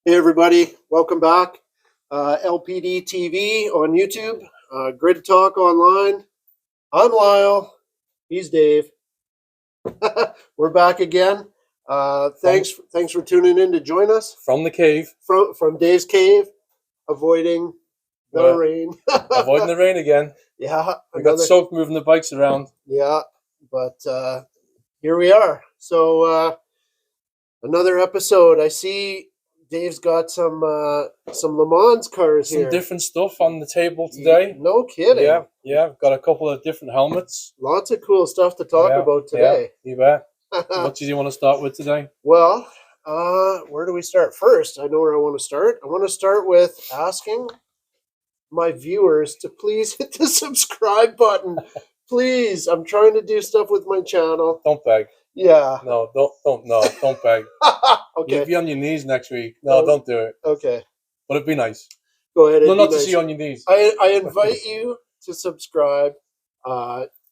Hey everybody, welcome back. LPD TV on YouTube, Grid Talk Online. I'm Lyle. He's Dave. We're back again. Thanks for tuning in to join us from the cave, from Dave's cave, avoiding the rain. Avoiding the rain again. Yeah, we got soaked moving the bikes around. Yeah, but here we are. So another episode. I see Dave's got some Le Mans cars here. Some different stuff on the table today. No kidding. Yeah. Got a couple of different helmets. Lots of cool stuff to talk about today. Yeah, you bet. What do you want to start with today? Well, where do we start? First, I know where I want to start. I want to start with asking my viewers to please hit the subscribe button. Please, I'm trying to do stuff with my channel. Don't beg. Yeah. No, don't beg. Okay. You'll be on your knees next week. No, don't do it. Okay. But it'd be nice. Go ahead. No, not to see you on your knees. I invite you to subscribe.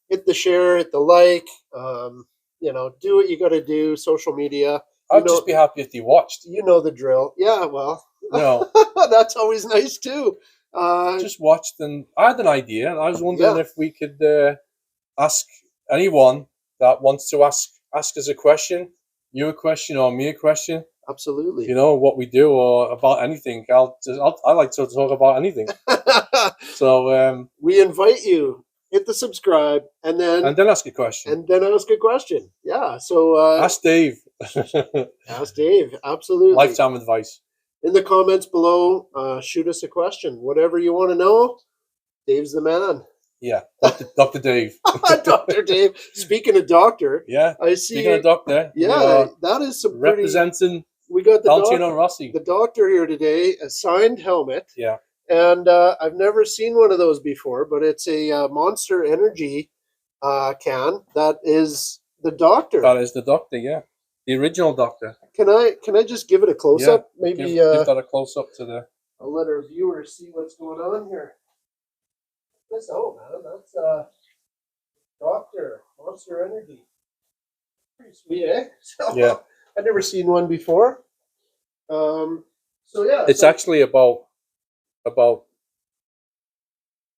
Hit the share, hit the like. Do what you got to do. Social media. I'd just be happy if you watched. You know the drill. Yeah, well. No. That's always nice too. Just watched, and I had an idea, and I was wondering if we could ask anyone that wants to ask us a question, you a question, or me a question. Absolutely. You know what we do, or about anything. I like to talk about anything. So we invite you. Hit the subscribe, and then ask a question. Yeah. So ask Dave. Ask Dave. Absolutely. Lifetime advice. In the comments below, shoot us a question. Whatever you want to know, Dave's the man. Yeah, Dr. Dave. Dr. Dave. Speaking of doctor, I see. Speaking of doctor, that is some representing. We got the Valentino Rossi, the doctor here today. A signed helmet. Yeah. And I've never seen one of those before, but it's a Monster Energy can. That is the doctor. That is the doctor. Yeah, the original doctor. Can I just give it a close up? Maybe give that a close up to the. I'll let our viewers see what's going on here. That's Doctor Monster Energy. Pretty sweet, eh? Yeah. I've never seen one before. It's actually about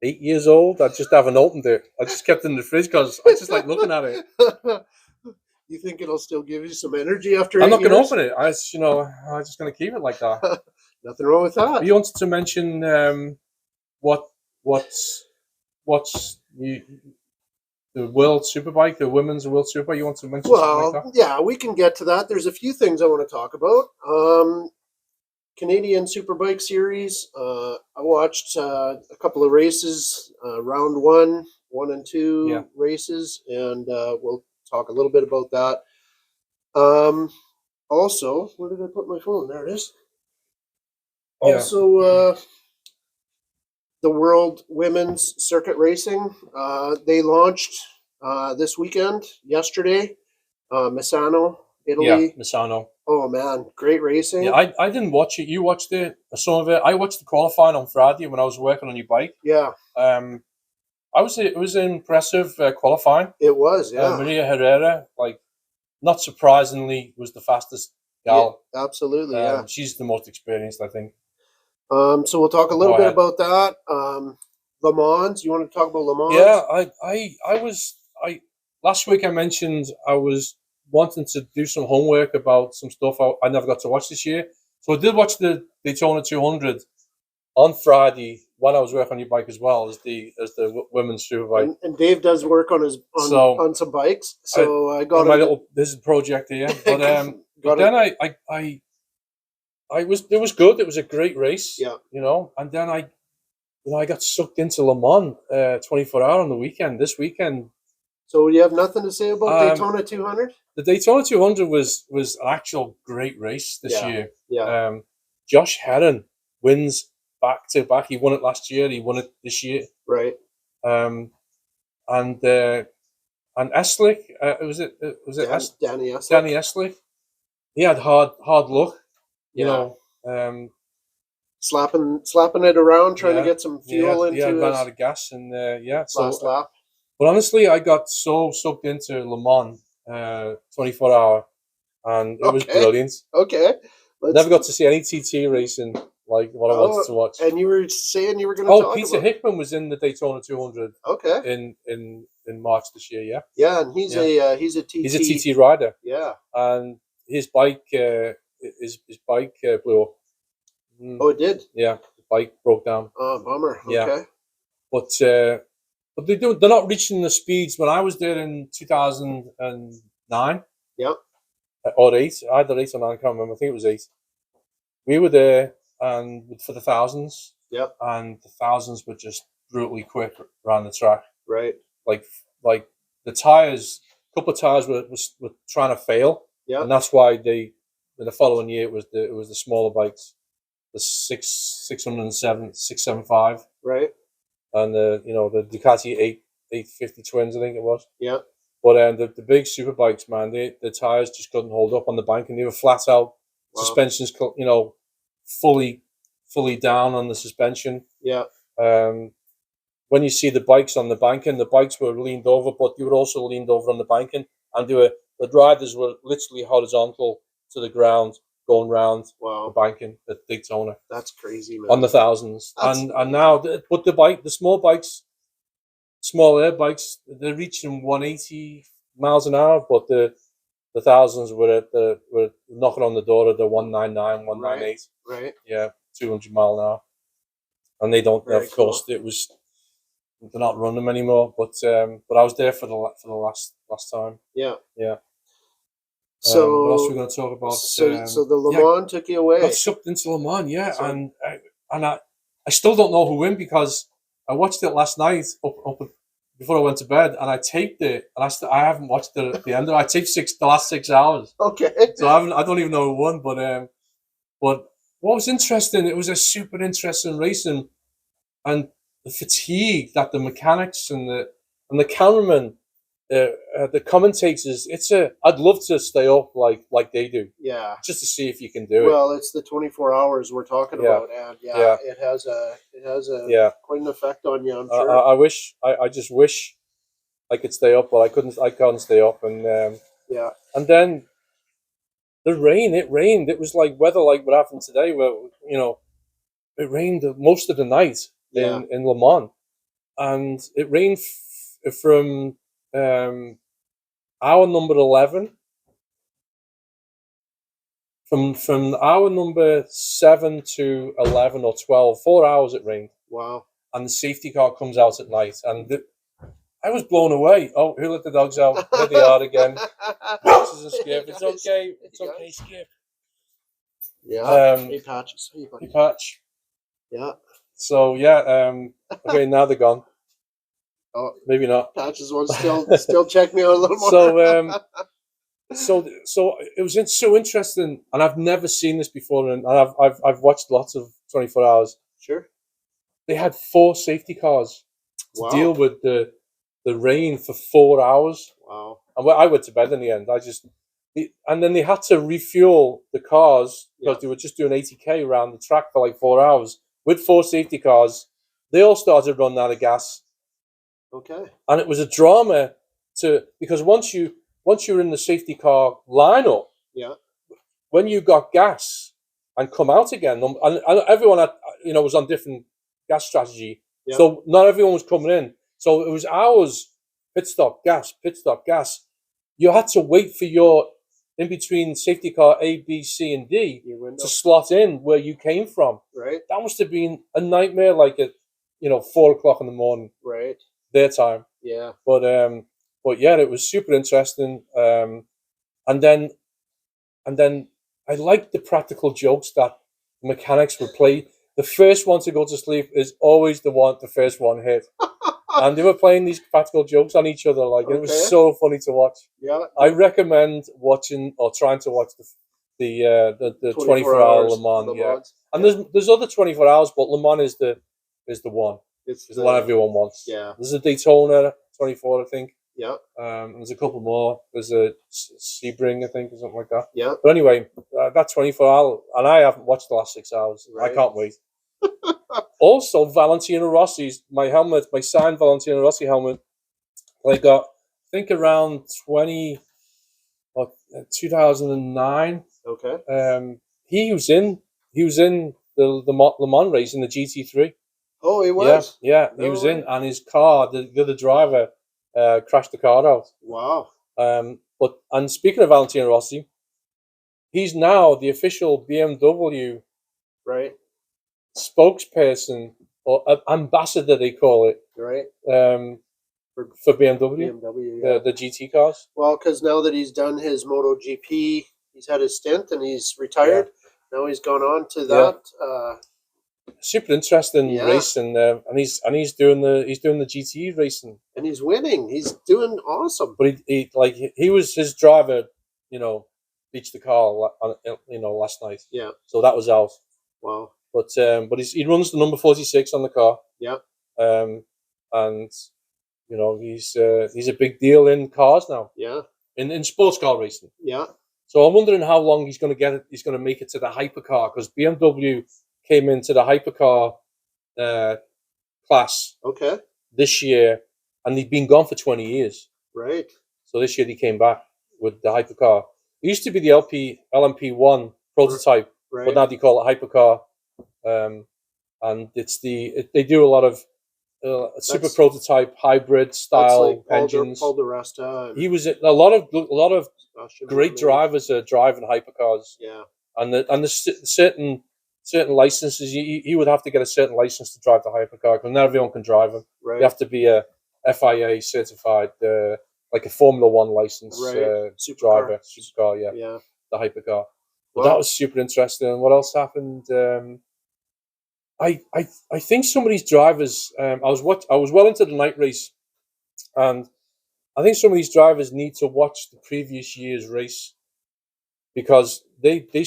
8 years old. I just haven't opened it. I just kept it in the fridge because I just like looking at it. You think it'll still give you some energy after? I'm not going to open it. I'm just going to keep it like that. Nothing wrong with that. You wanted to mention what's the World Superbike, the Women's World Superbike. You want to mention something like that? Yeah, we can get to that. There's a few things I want to talk about. Canadian Superbike Series. I watched a couple of races, round one and two races, and we'll talk a little bit about that. Also, where did I put my phone? There it is. Also, the World Women's Circuit Racing. They launched this weekend, yesterday. Misano, Italy. Yeah, Misano. Oh man, great racing. Yeah, I didn't watch it. You watched it, some of it. I watched the qualifying on Friday when I was working on your bike. Yeah. It was an impressive qualifying. It was, yeah. Maria Herrera, not surprisingly, was the fastest gal. Yeah, absolutely, yeah. She's the most experienced, I think. So we'll talk a little bit about that. Le Mans. You want to talk about Le Mans? Yeah, last week I mentioned I was wanting to do some homework about some stuff I never got to watch this year. So I did watch the Daytona 200 on Friday when I was working on your bike as well as the women's superbike. And Dave does work on some bikes. So I got my little project here. But it was good. It was a great race. Yeah. And then I got sucked into Le Mans 24 hour on the weekend. This weekend. So you have nothing to say about Daytona 200? The Daytona 200 was an actual great race this year. Yeah. Josh Herron wins back to back. He won it last year. He won it this year. Right. And Eslick. Was it Danny Eslick? Danny Eslick. He had hard luck. You know. Slapping it around, trying to get some fuel into his ran out of gas, and last lap. But honestly, I got so sucked into Le Mans 24 hour, and it was brilliant. Okay. Never got to see any TT racing like what I wanted to watch. And you were saying you were going to talk Peter about... Hickman was in the Daytona 200. Okay. In March this year, yeah. Yeah, and he's a TT. He's a TT rider. Yeah. And his bike blew up. Oh, it did? Yeah, the bike broke down. Oh, bummer. Okay. Yeah. But they're not reaching the speeds when I was there in 2009. Yep. Or 8, either 8 or 9, I can't remember. I think it was 8. We were there and for the thousands. Yep. And the thousands were just brutally quick around the track. Right. Like the tires, a couple of tires were trying to fail. Yeah. And that's why in the following year it was the smaller bikes, the 607, 675. Right. And the Ducati 850 twins, I think it was. Yeah. But the big super bikes, man, the tires just couldn't hold up on the bank, and they were flat out. Wow. Suspensions, fully down on the suspension. Yeah. When you see the bikes on the banking, the bikes were leaned over, but they were also leaned over on the banking, and the riders were literally horizontal to the ground, going round the banking at Daytona. That's crazy, man. On the thousands, and now, but the small air bikes, they're reaching 180 miles an hour, but the thousands were knocking on the door of the 199, 198. Right. Yeah, 200 mile an hour, and they don't. Of course, they're not running them anymore. But I was there for the last time. Yeah. Yeah. So what else are we going to talk about? So the Le Mans took you away. Got sucked into Le Mans, yeah, and I still don't know who won because I watched it last night up before I went to bed, and I taped it, and I haven't watched it at the end of it. I taped the last 6 hours. Okay. So I don't even know who won, but what was interesting, it was a super interesting racing, and the fatigue that the mechanics and the cameramen, the commentators, I'd love to stay up like they do. Yeah. Just to see if you can do it. Well, it's the 24 hours we're talking about, and it has a quite an effect on you, I'm sure. I just wish I could stay up, but I can't stay up, and and then the rain, it rained. It was like weather like what happened today, where it rained most of the night in Le Mans, and it rained from hour number 11. From hour number 7 to 11 or 12, 4 hours it rained. Wow. And the safety car comes out at night, and I was blown away. Oh, who let the dogs out? There they are again. This is a Skip. It's okay. It's okay, Skip. Yeah. Hey, Patch. Hey, Patch. Yeah. So okay, now they're gone. Oh, maybe not. Patches wants still check me out a little more. So it was so interesting, and I've never seen this before, and I've watched lots of 24 hours. Sure. They had 4 safety cars to deal with the rain for 4 hours. Wow. And I went to bed in the end. And then they had to refuel the cars because they were just doing 80k around the track for like 4 hours with 4 safety cars. They all started running out of gas. Okay. And it was a drama because once you're in the safety car lineup, when you got gas and come out again, and everyone was on different gas strategy, so not everyone was coming in. So it was hours, pit stop, gas, pit stop, gas. You had to wait for your in between safety car A, B, C, and D to slot in where you came from. Right. That must have been a nightmare, like at 4 o'clock in the morning. Right. Their time. Yeah. But yeah, it was super interesting. And then I liked the practical jokes that mechanics would play. The first one to go to sleep is always the first one hit. And they were playing these practical jokes on each other. It was so funny to watch. Yeah. I recommend watching or trying to watch the 24-hour Le Mans. Yeah. And there's other 24 hours, but Le Mans is the one. It's the one everyone wants. Yeah. There's a Daytona 24, I think. Yeah. There's a couple more. There's a Sebring, I think, or something like that. Yeah. But anyway, that 24 hour, and I haven't watched the last 6 hours. Right. I can't wait. Also, Valentino Rossi's, my signed Valentino Rossi helmet, I got, I think, around 2009. Okay. he was in the Le Mans race in the GT3. Oh, he was. Yeah, he No was way. in, and his car, the other driver, crashed the car out. Wow. And speaking of Valentino Rossi, he's now the official BMW Right. spokesperson or ambassador, they call it, Right. for BMW, BMW. Yeah. the GT cars. Well, because now that he's done his MotoGP, he's had his stint and he's Yeah, retired. Now he's gone on to yeah. that. Super interesting Yeah. racing, and he's doing the GT racing, And he's winning. He's doing awesome. but he was his driver, you know, beached the car, last night. Yeah. So that was out. Wow. But he runs the number 46 on the car. Yeah. And he's a big deal in cars now. Yeah. In sports car racing. Yeah. So I'm wondering how long he's going to get it. He's going to make it to the hypercar, because BMW came into the hypercar class this year, and they've been gone for 20 years. Right. So this year they came back with the hypercar. It used to be the LMP1 prototype, Right. but now they call it hypercar. And they do a lot of super prototype hybrid style like engines. Paul DeResta. He was a lot of great drivers are driving hypercars. Yeah. And the certain licenses, he would have to get a certain license to drive the hypercar, because not everyone can drive them. Right. You have to be a FIA certified, like a Formula One license driver, supercar, Yeah. the hypercar. But that was super interesting. And what else happened? I think some of these drivers. I was well into the night race, and I think some of these drivers need to watch the previous year's race, because they do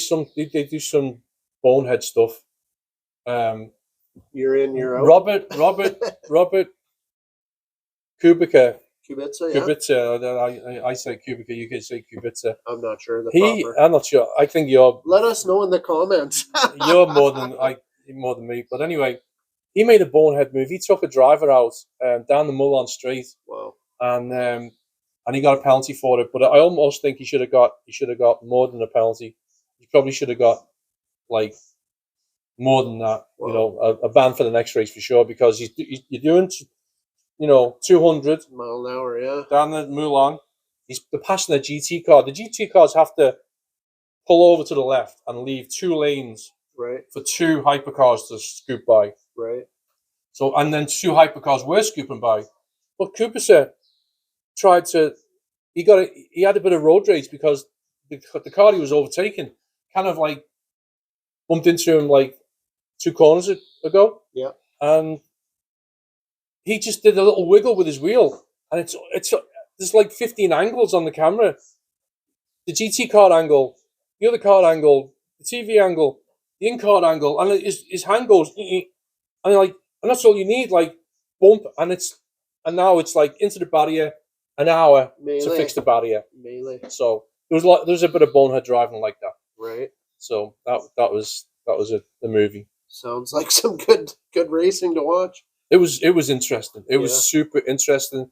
some bonehead stuff. Year in, year out. Robert Kubica. Kubica, yeah. Kubica. I say Kubica. You can say Kubica. I'm not sure. I'm not sure. I think you're. Let us know in the comments. You're more than me. But anyway, he made a bonehead move. He took a driver out down the Milan Straight. Wow. And he got a penalty for it. But I almost think he should have got more than a penalty. He probably should have got like more than that. Wow. A ban for the next race for sure, because you're doing 200 mile an hour, yeah, down the Milan. They're passing a GT car. The GT cars have to pull over to the left and leave 2 lanes, right, for 2 hypercars to scoop by. Right. So, and then 2 hypercars were scooping by. But Kubica tried to. He had a bit of road rage, because the car he was overtaking kind of like bumped into him like 2 corners ago. Yeah. And he just did a little wiggle with his wheel, and it's there's like 15 angles on the camera. The GT card angle, the other card angle, the TV angle, the in-card angle, and his hand goes, and that's all you need, like bump, and now it's like into the barrier, an hour to fix the barrier. Melee. So there was a bit of bonehead driving like that. Right. So that was the movie. Sounds like some good racing to watch. It was interesting. It was super interesting.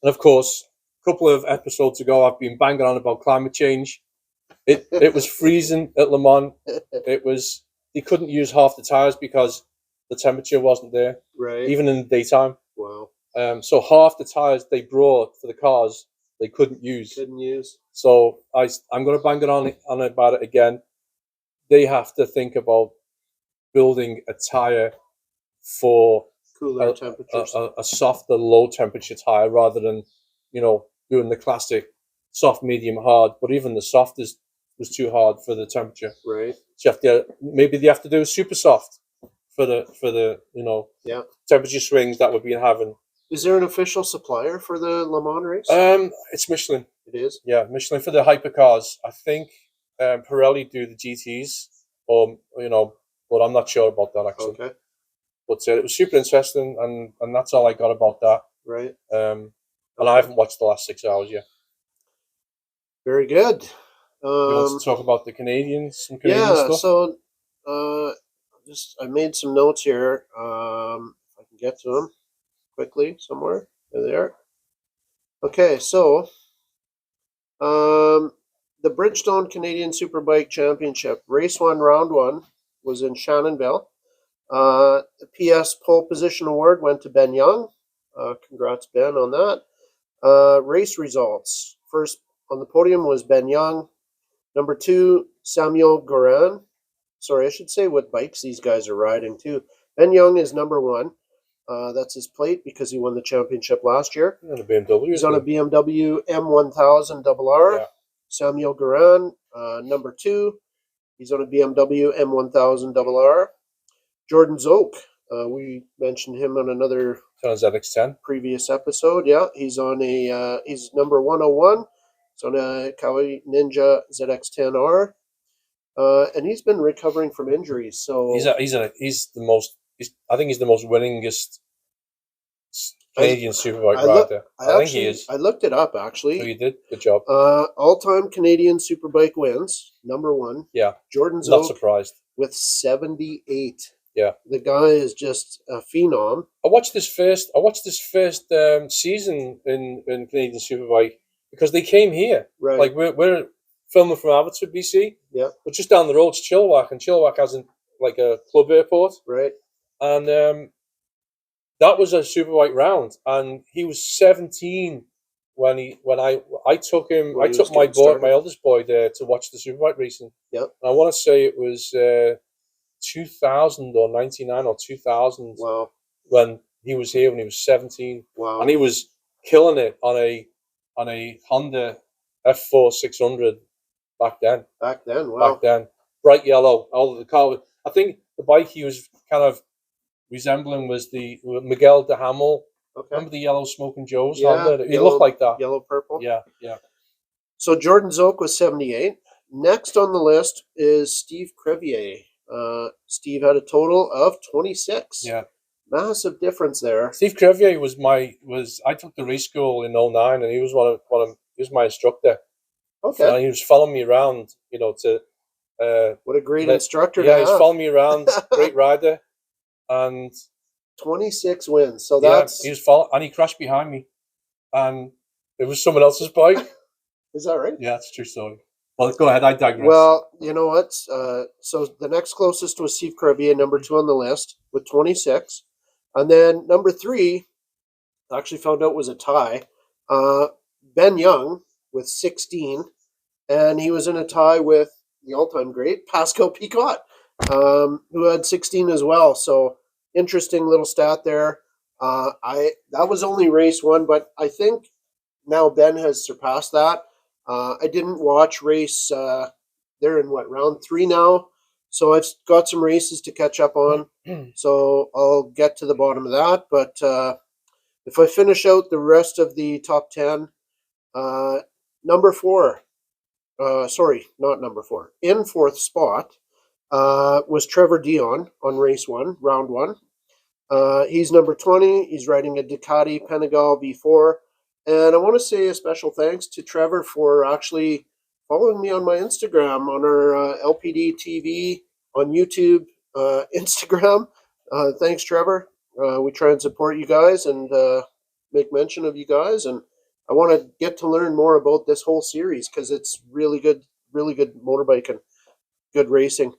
And of course, a couple of episodes ago, I've been banging on about climate change. It was freezing at Le Mans. They couldn't use half the tires because the temperature wasn't there. Right. Even in the daytime. Wow. So half the tires they brought for the cars they couldn't use. So I'm going to bang it on about it again. They have to think about building a tire for cooler temperatures, a softer, low temperature tire, rather than doing the classic soft, medium, hard. But even the softest was too hard for the temperature. Right. So maybe they have to do a super soft for the temperature swings that we've been having. Is there an official supplier for the Le Mans race? It's Michelin. It is? Yeah, Michelin for the hypercars. I think Pirelli do the GTs, but I'm not sure about that actually. Okay. But it was super interesting, and that's all I got about that. Right. And I haven't watched the last 6 hours yet. Very good. You want to talk about the Canadians? Some Canadian stuff? So I made some notes here. If I can get to them quickly somewhere. There they are. Okay, so the Bridgestone Canadian Superbike Championship, race 1, round 1, was in Shannonville. The PS pole position award went to Ben Young. Congrats, Ben, on that. Race results. First on the podium was Ben Young. Number 2, Samuel Goran. Sorry, I should say what bikes these guys are riding, too. Ben Young is number 1. That's his plate because he won the championship last year. On a BMW. He's on a BMW M1000 RR. Yeah. Samuel Goran, number 2. He's on a BMW M1000 RR. Jordan Zoke, we mentioned him on another ZX10 previous episode. Yeah, he's on he's number 101. He's on a Kawai Ninja ZX10R, and he's been recovering from injuries. So he's the most. I think he's the most winningest Canadian Superbike rider. I think he is. I looked it up actually. Oh, you did? Good job. All-time Canadian Superbike wins, number 1. Yeah. Jordan Zoke. Not surprised. With 78. Yeah. The guy is just a phenom. I watched this first season in Canadian Superbike because they came here. Right. Like we're filming from Abbotsford, BC. Yeah. But just down the road's Chilliwack, and Chilliwack has a club airport. Right. And that was a Superbike round, and he was 17 when I took him. I took my eldest boy there to watch the Superbike racing. Yeah. I want to say it was 2000 or 99 or 2000. Wow. When he was here when he was 17. Wow. And he was killing it on a Honda F4 600 back then. Wow. Back then, bright yellow. All the car. I think the bike he was kind of resembling was the Miguel de Hamel. Okay. Remember the yellow Smoking Joe's Honda? He looked like that. Yellow purple. Yeah, yeah. So Jordan Zoke was 78. Next on the list is Steve Crevier. Steve had a total of 26. Yeah. Massive difference there. Steve Crevier I took the race school in 09, and he was he was my instructor. Okay. So he was following me around, what a great instructor. Yeah, he's following me around. Great rider. And 26 wins. So that's he was following, and he crashed behind me, and it was someone else's bike. Is that right? Yeah, it's a true story. Well, go ahead. I digress. Well, you know what? So the next closest was Steve Crevier, number 2 on the list with 26, and then number 3, I actually found out was a tie. Ben Young with 16, and he was in a tie with the all-time great Pascal Picot, who had 16 as well. So interesting little stat there. That was only race 1, but I think now Ben has surpassed that. I didn't watch race. They're in round 3 now, so I've got some races to catch up on. So I'll get to the bottom of that. But if I finish out the rest of the top 10, number 4. Sorry, not number 4. In 4th spot was Trevor Dion on race 1, round 1. He's number 20. He's riding a Ducati Panigale V4. And I want to say a special thanks to Trevor for actually following me on my Instagram, on our LPD TV, on YouTube, Instagram. Thanks, Trevor. We try and support you guys and make mention of you guys. And I want to get to learn more about this whole series because it's really good motorbike and good racing.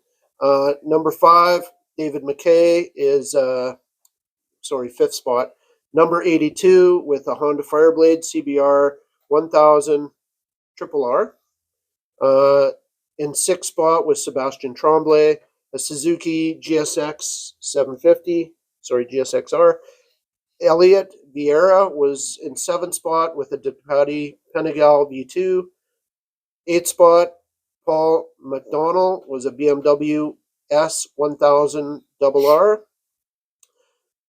Number 5, David McKay is, 5th spot. Number 82 with a Honda Fireblade CBR 1000 RRR. In 6th spot was Sebastian Tremblay, a Suzuki GSX 750, GSXR. Elliot Vieira was in 7th spot with a Ducati Panigale V2. 8th spot, Paul McDonnell was a BMW S1000 RR.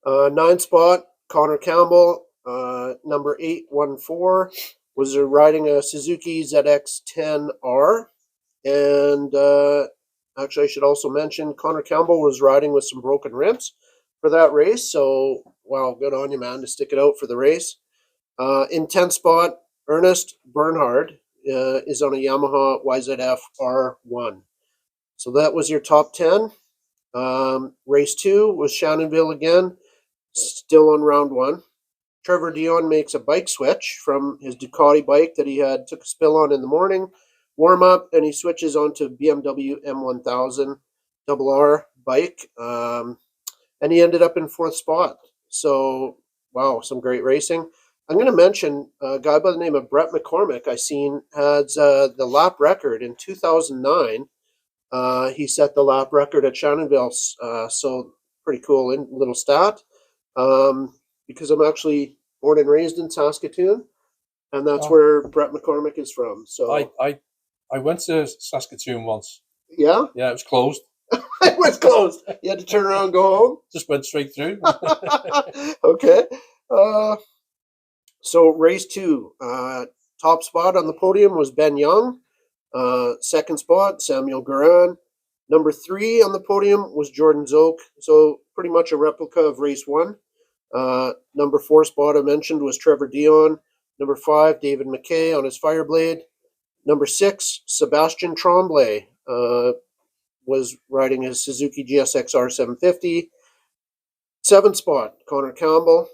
9th spot, Connor Campbell, number 814, was riding a Suzuki ZX10R. And actually, I should also mention Connor Campbell was riding with some broken rims for that race. So, wow, good on you, man, to stick it out for the race. In 10th spot, Ernest Bernhard is on a Yamaha YZF R1. So that was your top 10. Race 2 was Shannonville again. Still on round 1. Trevor Dion makes a bike switch from his Ducati bike that he took a spill on in the morning warm up, and he switches onto BMW M1000 RR bike, and he ended up in 4th spot. So, wow, some great racing. I'm going to mention a guy by the name of Brett McCormick. I seen has the lap record in 2009. He set the lap record at Shannonville, so pretty cool little stat. Because I'm actually born and raised in Saskatoon, and that's where Brett McCormick is from. So I went to Saskatoon once. Yeah, it was closed. It was closed. You had to turn around and go home. Just went straight through. Okay. So race 2, top spot on the podium was Ben Young. Second spot, Samuel Guerin. Number 3 on the podium was Jordan Zoke. So pretty much a replica of race 1. Number 4 spot I mentioned was Trevor Dion. Number 5, David McKay on his Fireblade. Number 6, Sebastian Tremblay was riding his Suzuki GSX-R 750. 7th spot, Connor Campbell,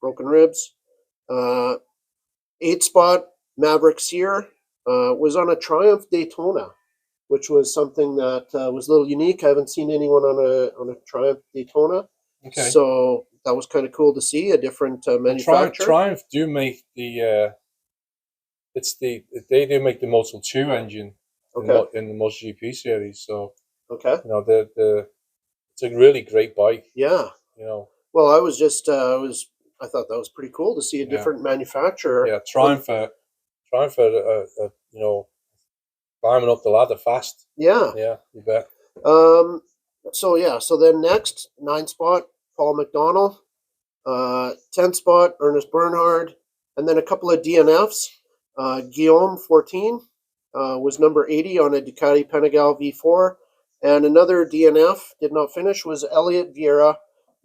broken ribs. 8th spot, Maverick Sear was on a Triumph Daytona, which was something that was a little unique. I haven't seen anyone on a Triumph Daytona. Okay. So that was kind of cool to see a different manufacturer. Triumph do make the they do make the Motul 2 engine in the MotoGP series. So okay, it's a really great bike. Yeah. Well, I was just I thought that was pretty cool to see a different manufacturer. Yeah, Triumph climbing up the ladder fast. Yeah. Yeah, you bet. So then next, 9th spot, Paul McDonnell. 10th spot, Ernest Bernhard. And then a couple of DNFs. Guillaume 14 was number 80 on a Ducati Panigale V4. And another DNF, did not finish, was Elliot Vieira,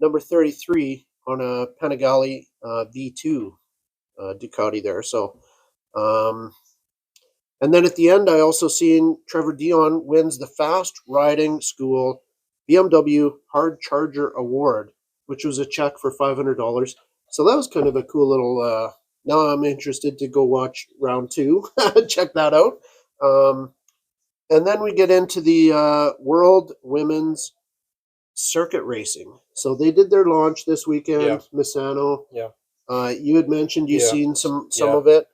number 33 on a Panigale V2 Ducati there. So, and then at the end, I also seen Trevor Dion wins the Fast Riding School BMW Hard Charger Award, which was a check for $500. So that was kind of a cool little. Now I'm interested to go watch round 2. Check that out. And then we get into the World Women's Circuit Racing. So they did their launch this weekend, Misano. Yeah. You had mentioned you've seen some of it.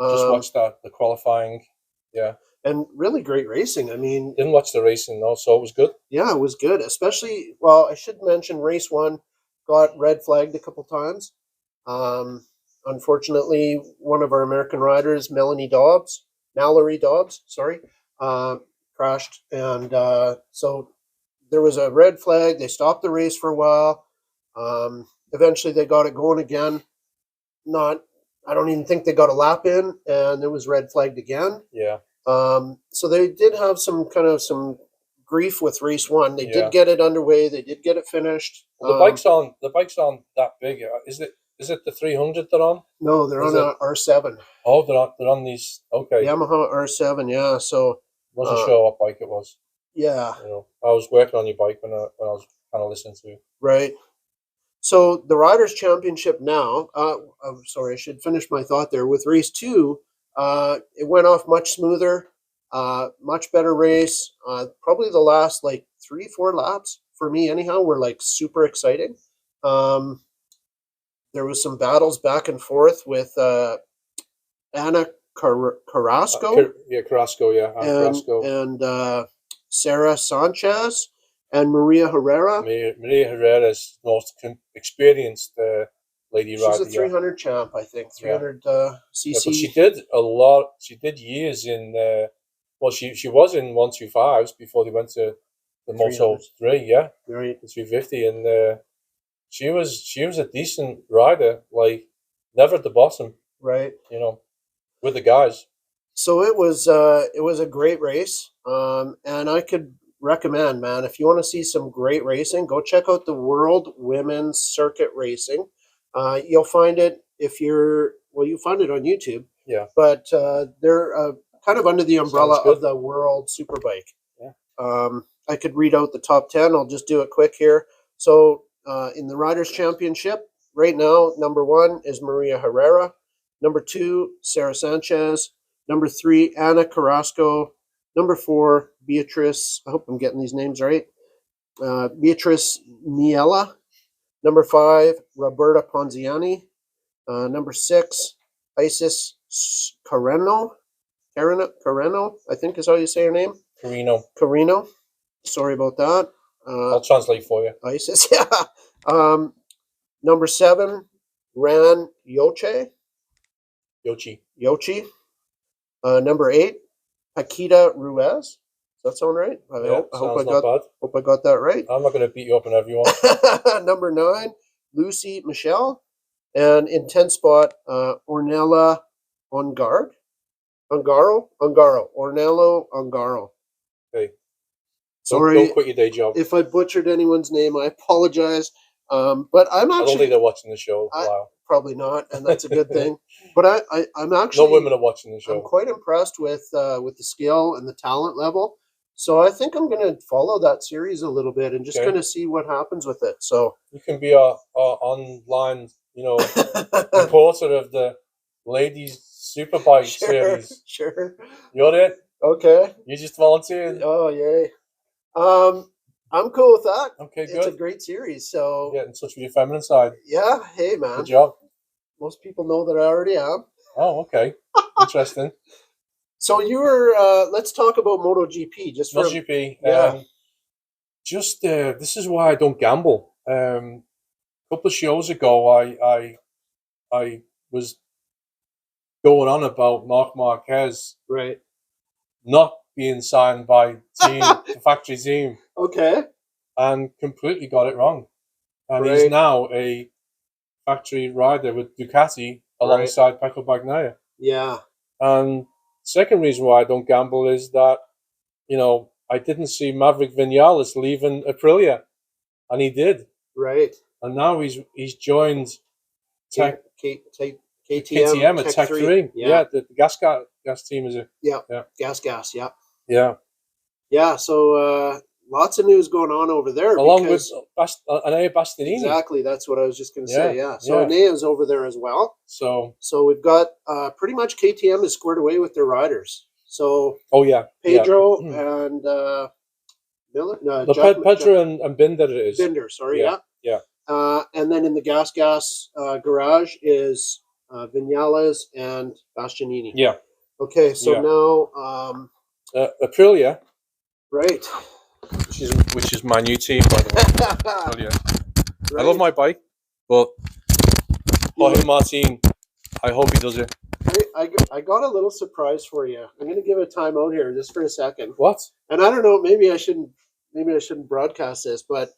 Just watched the qualifying. Yeah. And really great racing. I mean, didn't watch the racing though, so it was good. Yeah, it was good. Especially, well, I should mention race 1 got red flagged a couple times. Unfortunately, one of our American riders, Mallory Dobbs, crashed, and so there was a red flag. They stopped the race for a while. Eventually, they got it going again. I don't even think they got a lap in, and it was red flagged again. Yeah. So they did have some grief with race 1. They did get it underway. They did get it finished. Well, the bike's on that big. Is it the 300 they're on? No, they're on a R7. Oh, they're on these. Okay. Yamaha R7. Yeah. So wasn't sure what bike it was. Yeah. I was working on your bike when I was kind of listening to you. Right. So the Riders' Championship now. I'm sorry, I should finish my thought there. With race 2, it went off much smoother. Much better race. Probably the last 3-4 laps for me anyhow were super exciting. There was some battles back and forth with Anna Carrasco. Carrasco, yeah. And Sarah Sanchez and Maria Herrera. Maria Herrera is the most experienced lady rider. She's a 300 champ, I think. 300 cc. Yeah, but she did a lot. She did years in. She was in 125s before they went to the Moto 3. Yeah, right. The 350, and she was a decent rider. Never at the bottom. Right. With the guys. So it was a great race, and I could recommend, man, if you want to see some great racing, go check out the World Women's Circuit Racing. You'll find it you find it on YouTube. Yeah. But they're kind of under the umbrella of the World Superbike. Yeah. I could read out the top 10. I'll just do it quick here. So in the Riders' Championship, right now, number 1 is Maria Herrera. Number 2, Sarah Sanchez. Number 3, Anna Carrasco. Number 4, Beatrice. I hope I'm getting these names right. Beatrice Niella. Number 5, Roberta Ponziani. Number 6, Isis Carreno. Carreno, I think is how you say her name. Carino. Sorry about that. I'll translate for you. Isis, yeah. Number 7, Ran Yochi. Number 8, Paquita Ruiz. Does that sound right? I hope I got that right. I'm not going to beat you up in everyone. Number 9, Lucy Michelle. And in 10th spot, Ornella Ongaro. Ornello Ongaro. Hey. Sorry. Don't quit your day job. If I butchered anyone's name, I apologize. But I'm actually. I don't think they're watching the show. Probably not, and that's a good thing. But I'm actually. No women are watching the show. I'm quite impressed with the skill and the talent level. So I think I'm going to follow that series a little bit and just kind of see what happens with it. So you can be our online, reporter of the ladies Superbike series. Sure. You're it. Okay. You just volunteered. Oh yay. I'm cool with that. Okay, good. It's a great series. So get in touch with your feminine side. Yeah. Hey, man. Good job. Most people know that I already am. Oh, okay. Interesting. So you were. Let's talk about MotoGP. MotoGP. Yeah. This is why I don't gamble. A couple of shows ago, I was going on about Marc Marquez, right, not being signed by the factory team. Okay. And completely got it wrong. And he's now a factory rider with Ducati alongside Pecco Bagnaia. Yeah. And second reason why I don't gamble is that, I didn't see Maverick Vinales leaving Aprilia, and he did. Right. And now he's joined KTM at Tech 3. Yeah, the gas team is it? Yeah. Gas. Yeah. Yeah. Yeah. So lots of news going on over there. Along with Enea Bastianini. Exactly. That's what I was just going to say. Yeah. So Enea's over there as well. So we've got pretty much KTM is squared away with their riders. So Pedro and Miller. No, Pedro and Binder it is. Binder. Sorry. Yeah. And then in the gas garage is Vinales and Bastianini. Yeah. Okay. So now Aprilia. Right. Which is my new team, by the way. I love my bike, but Jorge Martin, I hope he does it. I got a little surprise for you. I'm going to give a timeout here just for a second. What? And I don't know, maybe I shouldn't broadcast this, but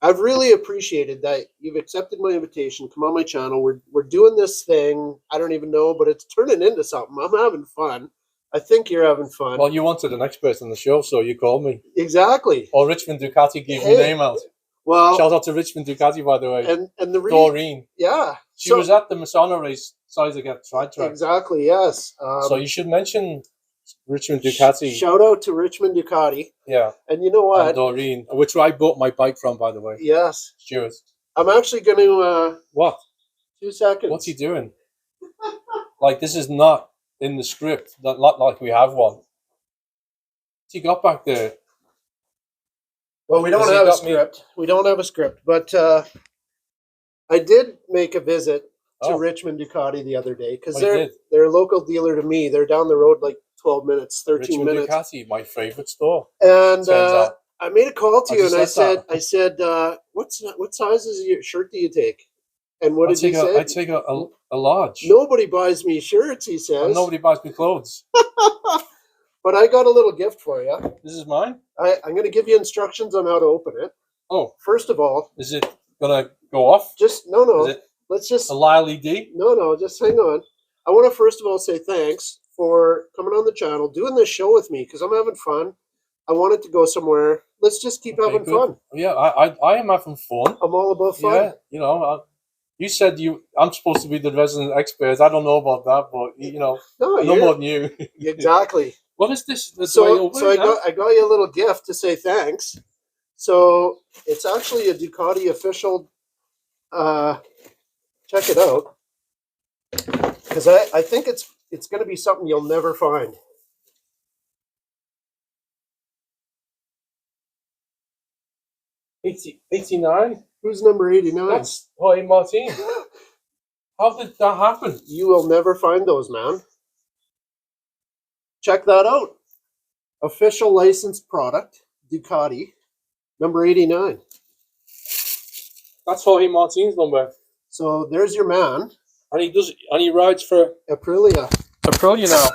I've really appreciated that you've accepted my invitation. Come on my channel. We're doing this thing. I don't even know, but it's turning into something. I'm having fun. I think you're having fun. Well, you wanted an expert on the show, so you called me. Exactly. Or Richmond Ducati gave your name out. Well, shout out to Richmond Ducati, by the way. And the Doreen. Yeah. She was at the Misano race, Sidegar track. Exactly, yes. So you should mention Richmond Ducati. Shout out to Richmond Ducati. Yeah. And you know what? And Doreen, which I bought my bike from, by the way. Yes. Stuart. I'm actually going to... What? 2 seconds. What's he doing? Like, this is not in the script, not like we have one. What's he got back there? Well, we don't have a script. We don't have a script, but I did make a visit to Richmond Ducati the other day because they're a local dealer to me. They're down the road like 12 minutes, 13 minutes. Richmond Ducati, my favorite store. And I made a call to you, and I said, what sizes of your shirt do you take? And what did he say? I take a large. Nobody buys me shirts, he says. And nobody buys me clothes. But I got a little gift for you. This is mine? I'm going to give you instructions on how to open it. Oh. First of all. Is it going to go off? No. Is it let's just. A Lyle ED? No, just hang on. I want to first of all say thanks for coming on the channel, doing this show with me, because I'm having fun. I want it to go somewhere. Let's just keep having fun. Yeah, I am having fun. I'm all about fun. Yeah, you said I'm supposed to be the resident expert. I don't know about that, but no more than you. Exactly. What is this? So I got you a little gift to say thanks. So it's actually a Ducati official. Check it out, because I think it's it's going to be something you'll never find. $89? Who's number 89? That's Jorge Martin. How did that happen? You will never find those, man. Check that out. Official licensed product, Ducati, number 89. That's Jorge Martin's number. So there's your man. And he rides for Aprilia. now.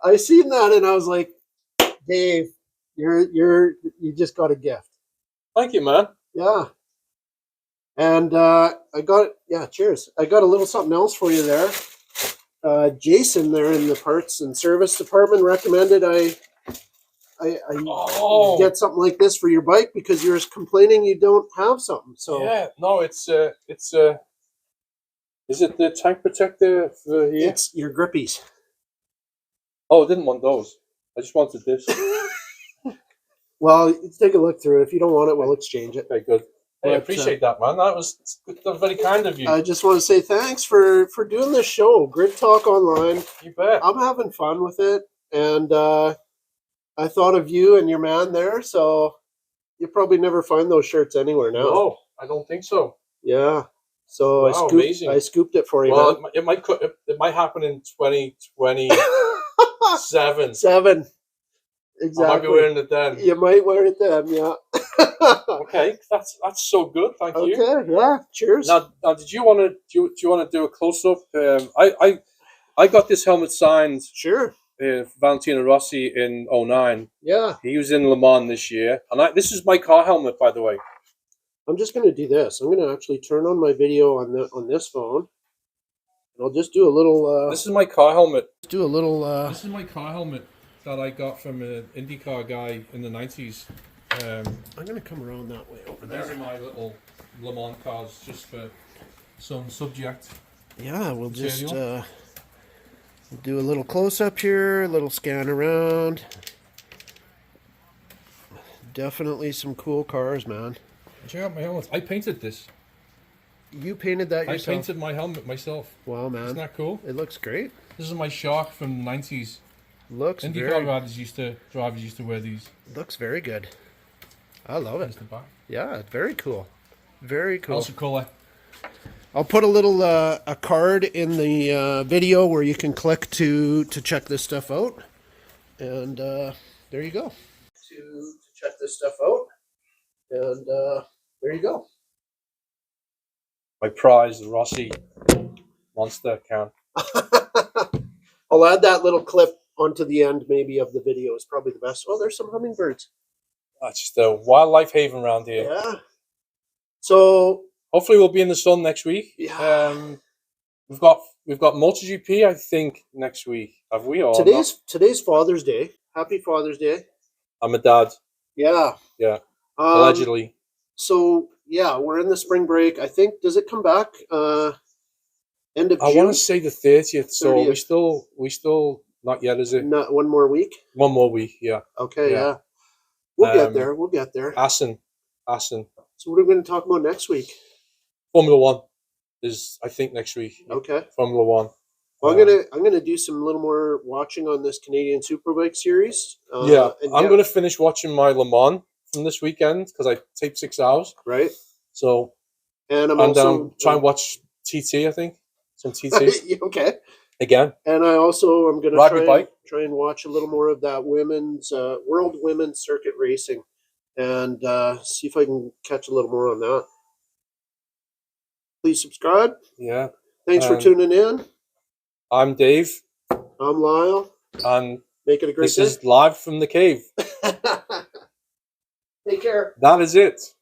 I seen that and I was like, Dave, you just got a gift. Thank you, man. Yeah. And I got, cheers. I got a little something else for you there. Jason there in the parts and service department recommended I get something like this for your bike because you're complaining you don't have something. So yeah, no, it's is it the tank protector for here? it's your grippies. Oh, I didn't want those. I just wanted this. Well, take a look through it. If you don't want it, we'll exchange it. Okay, good. Hey, I But, appreciate that, man. That was very kind of you. I just want to say thanks for doing this show, Grid Talk Online. You bet. I'm having fun with it, and I thought of you and your man there, so you'll probably never find those shirts anywhere now. No, I don't think so. Yeah. So Wow, amazing. I scooped it for you, Well, man. it might happen in 2027. 7. Exactly. I might be wearing it then. You might wear it then, yeah. Okay, that's so good. Thank you. Okay, yeah. Cheers. Now, did you want to do you want to do a close up? I got this helmet signed. Sure. Valentino Rossi in 09. Yeah. He was in Le Mans this year, and this is my car helmet, by the way. I'm just going to do this. I'm going to actually turn on my video on this phone. And I'll just do a little... this is my car helmet. do a little... This is my car helmet that I got from an IndyCar guy in the 90s. I'm going to come around that way over there. These are my little Le Mans cars, just for some subject. Yeah, we'll just material. do a little close-up here, a little scan around. Definitely some cool cars, man. Check out my helmet. I painted this. You painted that yourself? I painted my helmet myself. Wow, man. Isn't that cool? It looks great. This is my Shark from the 90s. Looks IndyCar drivers used to wear these. Looks very good. I love it. There's the back. Yeah, very cool. Very cool. Also colour. I'll put a little a card in the video where you can click to check this stuff out. And there you go. To check this stuff out. And there you go. My prize, the Rossi Monster can. I'll add that little clip onto the end maybe of the video. Is probably the best. Oh, there's some hummingbirds. That's just a wildlife haven around here. Yeah. So hopefully we'll be in the sun next week. Yeah. We've got MotoGP, I think, next week. Have we? Or today's Father's Day. Happy Father's Day. I'm a dad. Yeah. Yeah. Allegedly. So yeah, we're in the spring break. I think, does it come back end of June? I want to say the 30th. So 30th. we still not yet, is it? Not one more week. One more week, yeah. Okay, yeah. We'll get there. We'll get there. Assen. So what are we going to talk about next week? Formula One is, I think, next week. Okay. Formula One. Well, I'm gonna do some little more watching on this Canadian Superbike series. I'm going to finish watching my Le Mans from this weekend because I taped 6 hours. Right. So, and I'm trying to watch TT. I think some TT. Okay. Again. And I also am going to try and watch a little more of that women's World Women's Circuit Racing, and see if I can catch a little more on that. Please subscribe. Yeah. Thanks for tuning in. I'm Dave. I'm Lyle. And make it a great day. This is live from the cave. Take care. That is it.